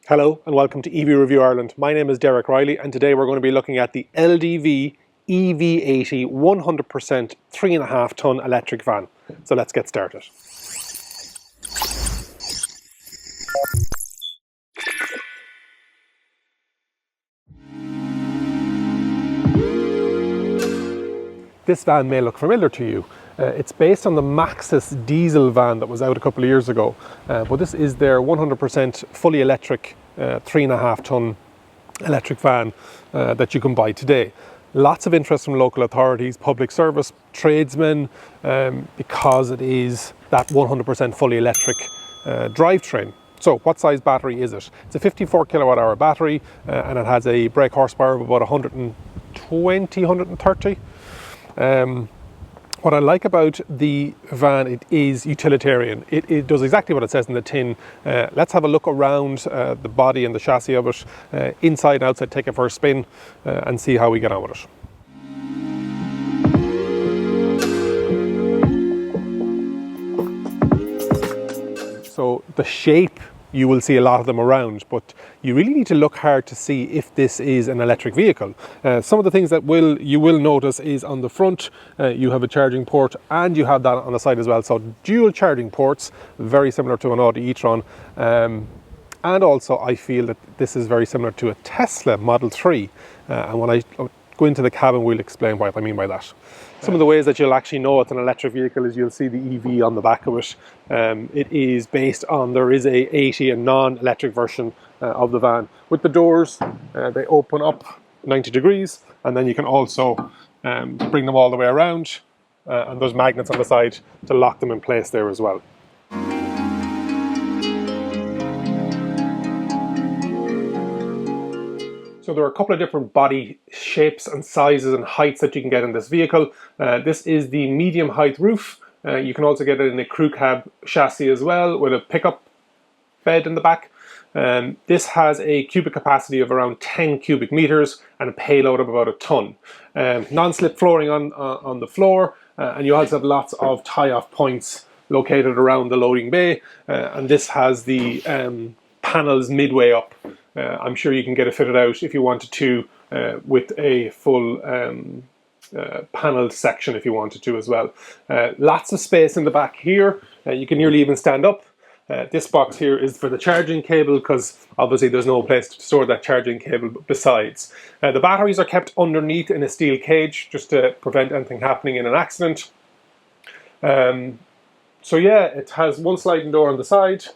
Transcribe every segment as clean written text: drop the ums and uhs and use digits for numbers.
Hello and welcome to EV Review Ireland. My name is Derek Reilly and today we're going to be looking at the LDV EV80 100% 3.5 tonne electric van. So let's get started. This van may look familiar to you. It's based on the Maxus diesel van that was out a couple of years ago, but this is their 100% fully electric 3.5 tonne electric van that you can buy today. Lots of interest from local authorities, public service, tradesmen, because it is that 100% fully electric drivetrain. So what size battery is it? It's a 54 kilowatt hour battery and it has a brake horsepower of about 120, 130. What I like about the van, it is utilitarian. It does exactly what it says in the tin. Let's have a look around the body and the chassis of it, inside and outside, take it for a spin and see how we get on with it. So the shape, you will see a lot of them around, but you really need to look hard to see if this is an electric vehicle. Some of the things that you will notice is on the front, you have a charging port and you have that on the side as well. So dual charging ports, very similar to an Audi e-tron. And also I feel that this is very similar to a Tesla Model 3. And when I go into the cabin, we'll explain what I mean by that. Some of the ways that you'll actually know it's an electric vehicle is you'll see the EV on the back of it. It is based on, there is a 80, a non-electric version of the van. With the doors, they open up 90 degrees, and then you can also bring them all the way around, and there's magnets on the side to lock them in place there as well. So there are a couple of different body shapes and sizes and heights that you can get in this vehicle. This is the medium height roof. You can also get it in a crew cab chassis as well, with a pickup bed in the back. This has a cubic capacity of around 10 cubic meters and a payload of about a tonne. Non-slip flooring on the floor, and you also have lots of tie-off points located around the loading bay. And this has the panels midway up. I'm sure you can get it fitted out if you wanted to, with a full panelled section if you wanted to as well. Lots of space in the back here. You can nearly even stand up. This box here is for the charging cable, because obviously there's no place to store that charging cable besides. The batteries are kept underneath in a steel cage just to prevent anything happening in an accident. So yeah, it has one sliding door on the side.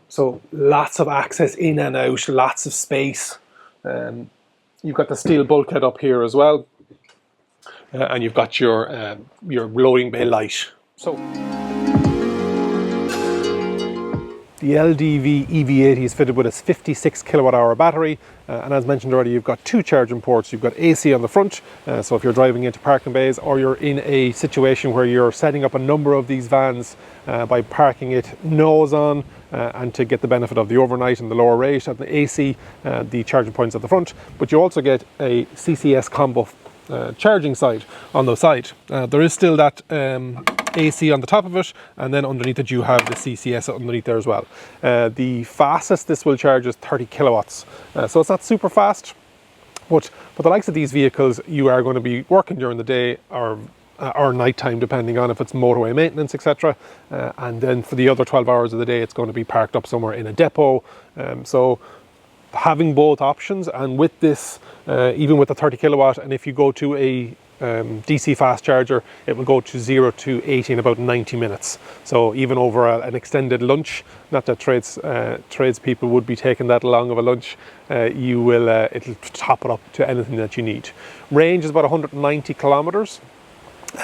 So lots of access in and out, lots of space. You've got the steel bulkhead up here as well, and you've got your loading bay light. So the LDV EV80 is fitted with a 56 kilowatt hour battery, and as mentioned already, you've got two charging ports. You've got AC on the front, so if you're driving into parking bays or you're in a situation where you're setting up a number of these vans by parking it nose on, and to get the benefit of the overnight and the lower rate of the AC, the charging points at the front. But you also get a CCS combo charging side on the side. There is still that AC on the top of it, and then underneath it you have the CCS underneath there as well. The fastest this will charge is 30 kilowatts, so it's not super fast, but for the likes of these vehicles, you are going to be working during the day or night time, depending on if it's motorway maintenance, etc. And then for the other 12 hours of the day, it's going to be parked up somewhere in a depot. So having both options, and with this, even with the 30 kilowatt, and if you go to a DC fast charger, it will go to 0 to 80 in about 90 minutes. So even over an extended lunch, not that tradespeople would be taking that long of a lunch, it'll top it up to anything that you need. Range is about 190 kilometers.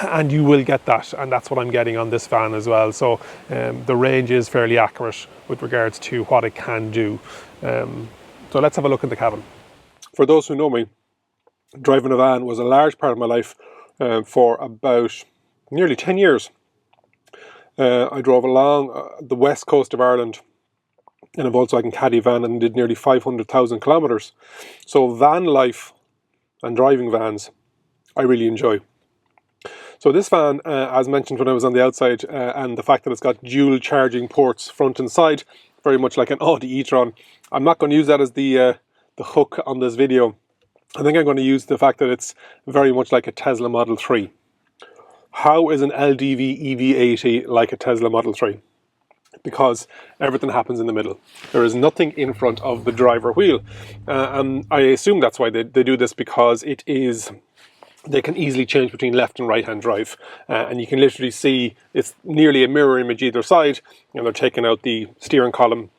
And you will get that, and that's what I'm getting on this van as well. So the range is fairly accurate with regards to what it can do. So let's have a look in the cabin. For those who know me, driving a van was a large part of my life for about nearly 10 years. I drove along the west coast of Ireland in a Volkswagen Caddy van and did nearly 500,000 kilometers. So van life and driving vans, I really enjoy. So this fan, as mentioned when I was on the outside, and the fact that it's got dual charging ports front and side, very much like an Audi e-tron. I'm not going to use that as the hook on this video. I think I'm going to use the fact that it's very much like a Tesla Model 3. How is an LDV EV80 like a Tesla Model 3? Because everything happens in the middle. There is nothing in front of the driver wheel. And I assume that's why they do this, because they can easily change between left and right hand drive. And you can literally see it's nearly a mirror image either side. And they're taking out the steering column.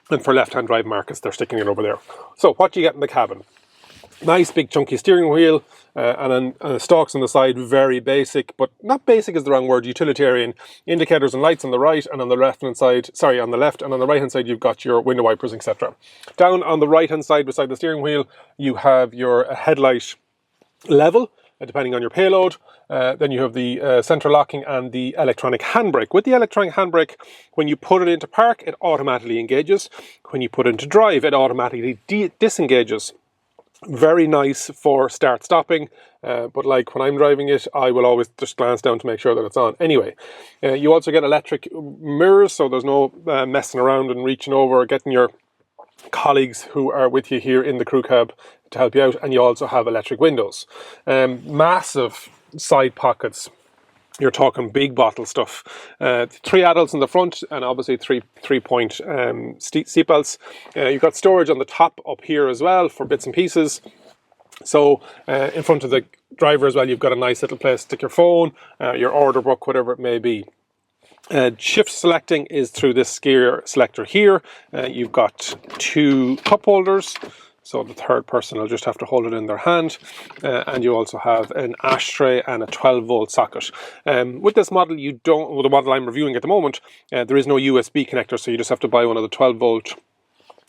And for left hand drive markets, they're sticking it over there. So what do you get in the cabin? Nice big chunky steering wheel, and then stalks on the side, very basic, but not basic is the wrong word, utilitarian. Indicators and lights on the right, and on the left hand side, on the left, and on the right hand side you've got your window wipers, etc. Down on the right hand side beside the steering wheel, you have your headlight level, depending on your payload. Then you have the central locking and the electronic handbrake. With the electronic handbrake, when you put it into park, it automatically engages. When you put it into drive, it automatically disengages. Very nice for start stopping, but like when I'm driving it, I will always just glance down to make sure that it's on. Anyway, you also get electric mirrors, so there's no messing around and reaching over or getting your colleagues who are with you here in the crew cab to help you out. And you also have electric windows. Massive side pockets. You're talking big bottle stuff. 3 adults in the front, and obviously three-point seat belts. You've got storage on the top up here as well for bits and pieces. So in front of the driver as well, you've got a nice little place to stick your phone, your order book, whatever it may be. Shift selecting is through this gear selector here. You've got 2 cup holders. So the third person will just have to hold it in their hand. And you also have an ashtray and a 12-volt socket. With this model, the model I'm reviewing at the moment, there is no USB connector, so you just have to buy one of the 12-volt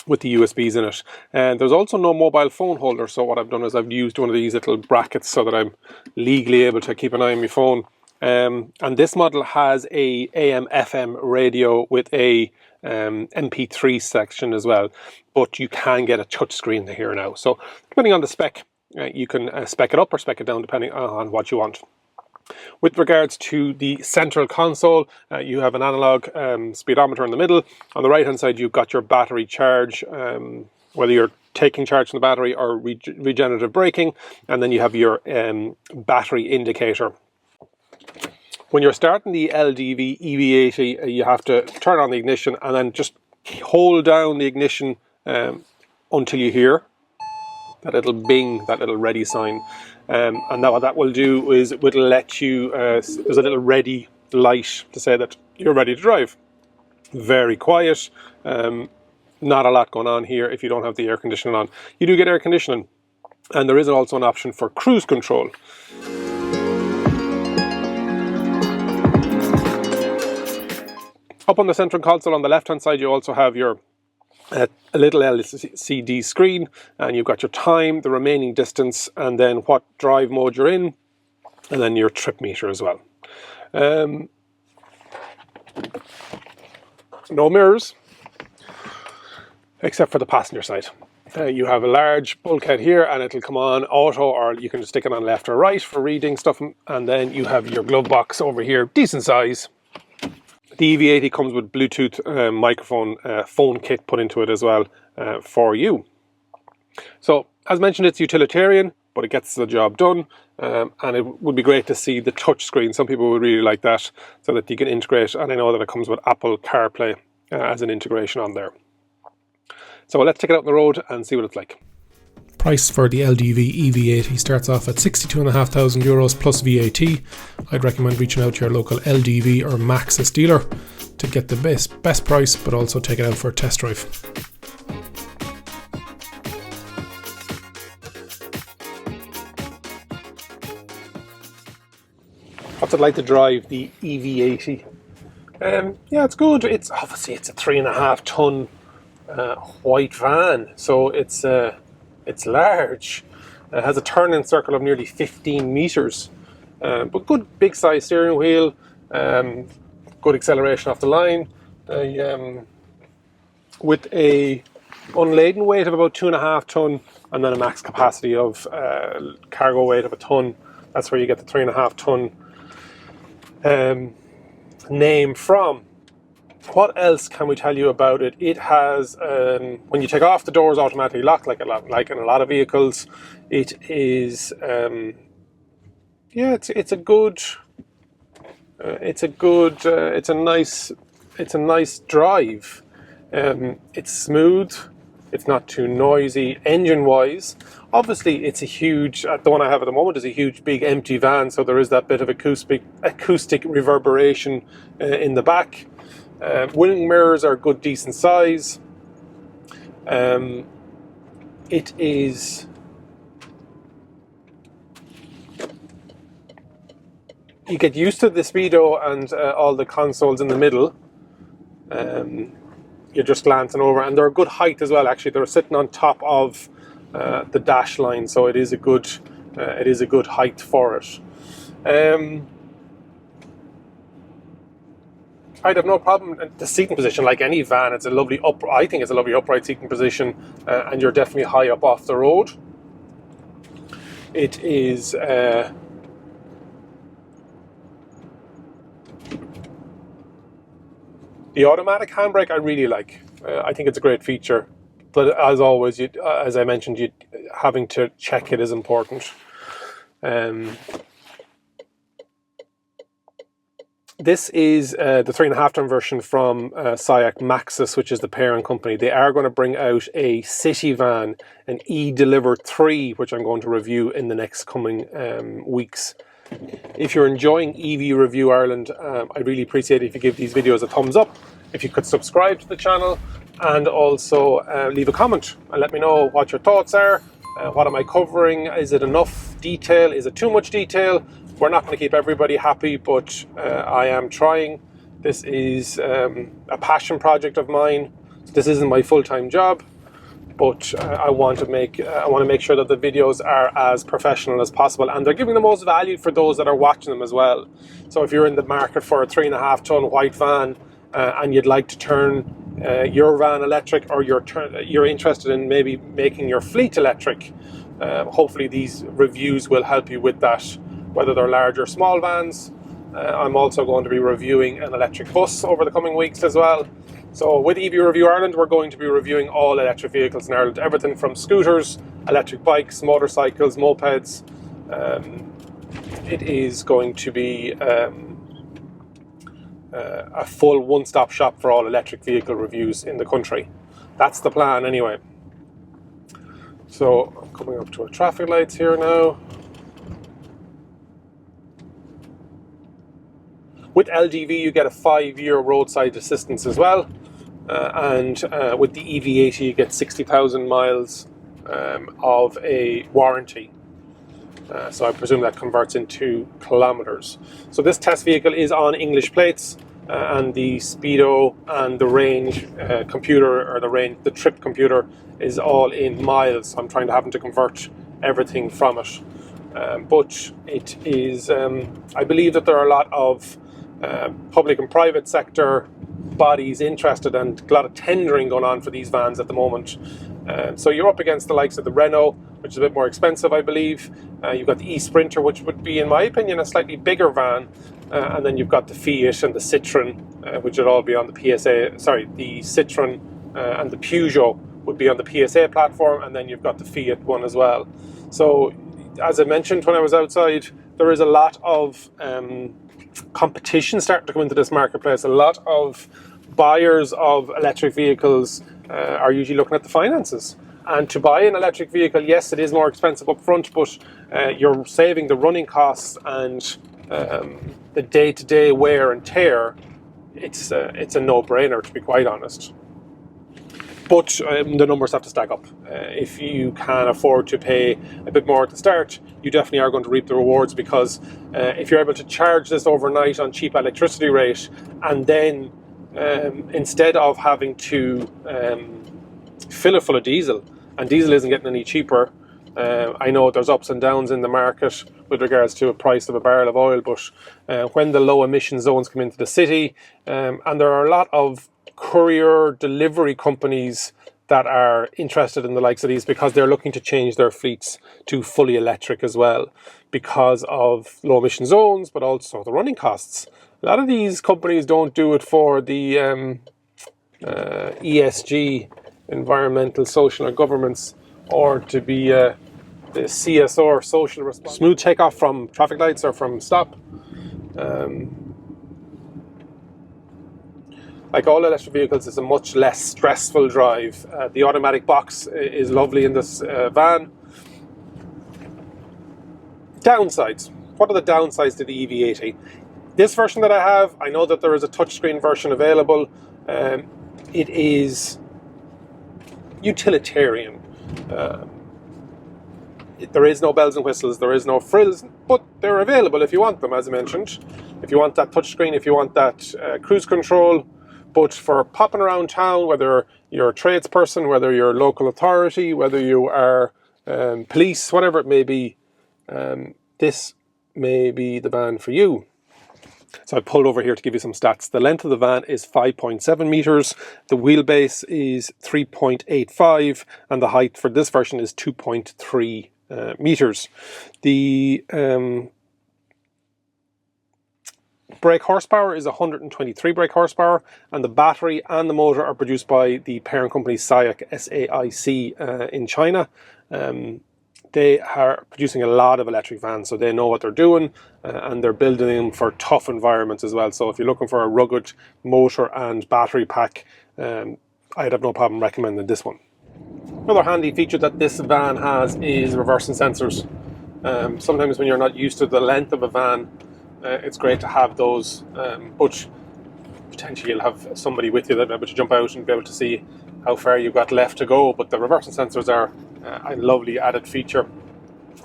with the USBs in it. And there's also no mobile phone holder, so what I've done is I've used one of these little brackets so that I'm legally able to keep an eye on my phone. And this model has a AM/FM radio with a MP3 section as well, but you can get a touch screen here now. So depending on the spec, you can spec it up or spec it down depending on what you want. With regards to the central console, you have an analog speedometer in the middle. On the right hand side you've got your battery charge, whether you're taking charge from the battery or regenerative braking, and then you have your battery indicator. When you're starting the LDV EV80, you have to turn on the ignition and then just hold down the ignition until you hear that little bing, that little ready sign. And now what that will do is it will let you, there's a little ready light to say that you're ready to drive. Very quiet, not a lot going on here if you don't have the air conditioning on. You do get air conditioning, and there is also an option for cruise control. Up on the central console on the left hand side you also have your a little LCD screen, and you've got your time, the remaining distance, and then what drive mode you're in, and then your trip meter as well. No mirrors except for the passenger side. You have a large bulkhead here and it'll come on auto, or you can just stick it on left or right for reading stuff, and then you have your glove box over here, decent size. The EV80 comes with Bluetooth microphone phone kit put into it as well for you. So as mentioned, it's utilitarian, but it gets the job done, and it would be great to see the touch screen. Some people would really like that, so that you can integrate, and I know that it comes with Apple CarPlay as an integration on there. So let's take it out on the road and see what it's like. Price for the LDV EV80 starts off at €62,500 plus VAT. I'd recommend reaching out to your local LDV or Maxus dealer to get the best price, but also take it out for a test drive. What's it like to drive the EV80? Yeah, it's good. It's a 3.5 ton white van, so it's large. It has a turning circle of nearly 15 meters, but good big size steering wheel, good acceleration off the line, with a unladen weight of about 2.5 ton, and then a max capacity of cargo weight of 1 ton. That's where you get the 3.5 ton name from. What else can we tell you about it? It has, when you take off, the doors automatically lock, like in a lot of vehicles. It is, it's a good, it's a nice drive. It's smooth. It's not too noisy. Engine-wise, obviously, it's a huge. The one I have at the moment is a huge, big, empty van, so there is that bit of acoustic reverberation in the back. Wing mirrors are good, decent size. It is. You get used to the speedo and all the consoles in the middle. You're just glancing over, and they're a good height as well. Actually, they're sitting on top of the dash line, so it is a good height for it. I'd have no problem. The seating position, like any van, I think it's a lovely upright seating position, and you're definitely high up off the road. It is. The automatic handbrake I really like. I think it's a great feature, but as always, as I mentioned, having to check it is important. This is the 3.5-ton version from SIAC Maxus, which is the parent company. They are going to bring out a city van, an E-Deliver 3, which I'm going to review in the next coming weeks. If you're enjoying EV Review Ireland, I'd really appreciate it if you give these videos a thumbs up, if you could subscribe to the channel, and also leave a comment and let me know what your thoughts are. What am I covering? Is it enough detail? Is it too much detail? We're not going to keep everybody happy, but I am trying. This is a passion project of mine. This isn't my full-time job, but I want to make sure that the videos are as professional as possible, and they're giving the most value for those that are watching them as well. So if you're in the market for a 3.5-ton white van and you'd like to turn your van electric, or you're interested in maybe making your fleet electric, hopefully these reviews will help you with that, whether they're large or small vans. I'm also going to be reviewing an electric bus over the coming weeks as well. So with EV Review Ireland, we're going to be reviewing all electric vehicles in Ireland, everything from scooters, electric bikes, motorcycles, mopeds. It is going to be a full one-stop shop for all electric vehicle reviews in the country. That's the plan anyway. So I'm coming up to our traffic lights here now. With LDV, you get a 5-year roadside assistance as well. And with the EV80, you get 60,000 miles of a warranty. So I presume that converts into kilometers. So this test vehicle is on English plates, and the speedo and the range computer, or the trip computer, is all in miles. So I'm trying to have to convert everything from it. But it is, I believe that there are a lot of public and private sector bodies interested, and a lot of tendering going on for these vans at the moment. So you're up against the likes of the Renault, which is a bit more expensive, I believe. You've got the e-Sprinter, which would be, in my opinion, a slightly bigger van. And then you've got the Fiat and the Citroen, which would all be on the PSA. Sorry, the Citroen and the Peugeot would be on the PSA platform, and then you've got the Fiat one as well. So, as I mentioned when I was outside, there is a lot of competition starting to come into this marketplace. A lot of buyers of electric vehicles are usually looking at the finances. And to buy an electric vehicle, yes, it is more expensive up front, but you're saving the running costs and the day-to-day wear and tear. It's a no-brainer, to be quite honest. But the numbers have to stack up. If you can afford to pay a bit more at the start, you definitely are going to reap the rewards, because if you're able to charge this overnight on cheap electricity rate, and then instead of having to fill it full of diesel, and diesel isn't getting any cheaper. I know there's ups and downs in the market with regards to the price of a barrel of oil, but when the low emission zones come into the city, and there are a lot of courier delivery companies that are interested in the likes of these, because they're looking to change their fleets to fully electric as well, because of low emission zones, but also the running costs. A lot of these companies don't do it for the ESG, environmental, social and governance, or to be the CSR, social response. Smooth takeoff from traffic lights or from stop. Like all electric vehicles, it's a much less stressful drive. The automatic box is lovely in this van. Downsides. What are the downsides to the EV80? This version that I have, I know that there is a touchscreen version available. It is utilitarian. There is no bells and whistles, there is no frills, but they're available if you want them, as I mentioned. If you want that touchscreen, if you want that cruise control. But for popping around town, whether you're a tradesperson, whether you're a local authority, whether you are police, whatever it may be, this may be the van for you. So I pulled over here to give you some stats. The length of the van is 5.7 meters, the wheelbase is 3.85, and the height for this version is 2.3 meters. The brake horsepower is 123 brake horsepower, and the battery and the motor are produced by the parent company SAIC, S-A-I-C, in China. They are producing a lot of electric vans, so they know what they're doing, and they're building them for tough environments as well. So if you're looking for a rugged motor and battery pack, I'd have no problem recommending this one. Another handy feature that this van has is reversing sensors. Sometimes when you're not used to the length of a van, it's great to have those, but potentially you'll have somebody with you that'll be able to jump out and be able to see how far you've got left to go. But the reversing sensors are a lovely added feature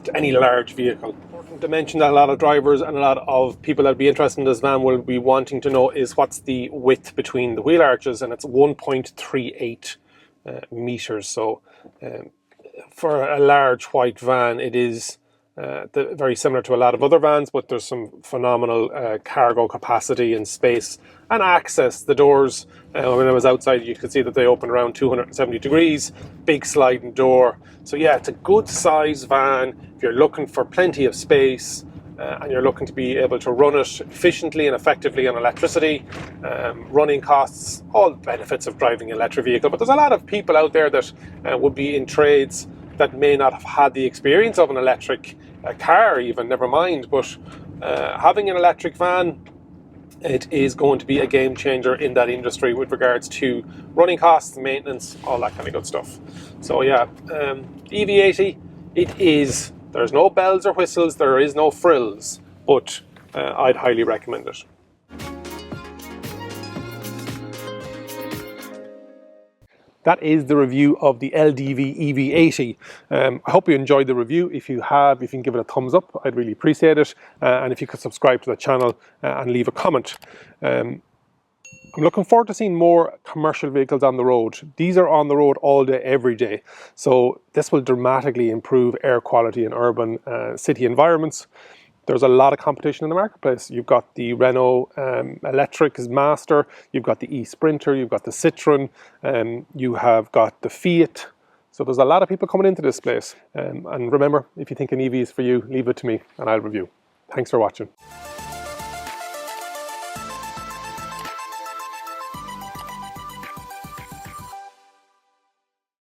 to any large vehicle. Important to mention that a lot of drivers and a lot of people that'll be interested in this van will be wanting to know is what's the width between the wheel arches, and it's 1.38 meters. So for a large white van, it is very similar to a lot of other vans, but there's some phenomenal cargo capacity and space and access. The doors, when I was outside, you could see that they open around 270 degrees, big sliding door. So yeah, it's a good size van if you're looking for plenty of space and you're looking to be able to run it efficiently and effectively on electricity. Running costs, all the benefits of driving an electric vehicle. But there's a lot of people out there that would be in trades that may not have had the experience of an electric car even, never mind. But having an electric van, it is going to be a game changer in that industry with regards to running costs, maintenance, all that kind of good stuff. So yeah, EV80, there's no bells or whistles, there is no frills, but I'd highly recommend it. That is the review of the LDV EV80. I hope you enjoyed the review. If you have, if you can give it a thumbs up, I'd really appreciate it. And if you could subscribe to the channel and leave a comment. I'm looking forward to seeing more commercial vehicles on the road. These are on the road all day, every day. So this will dramatically improve air quality in urban city environments. There's a lot of competition in the marketplace. You've got the Renault Electric Master, you've got the e-Sprinter, you've got the Citroen, you have got the Fiat. So there's a lot of people coming into this place. And remember, if you think an EV is for you, leave it to me and I'll review. Thanks for watching.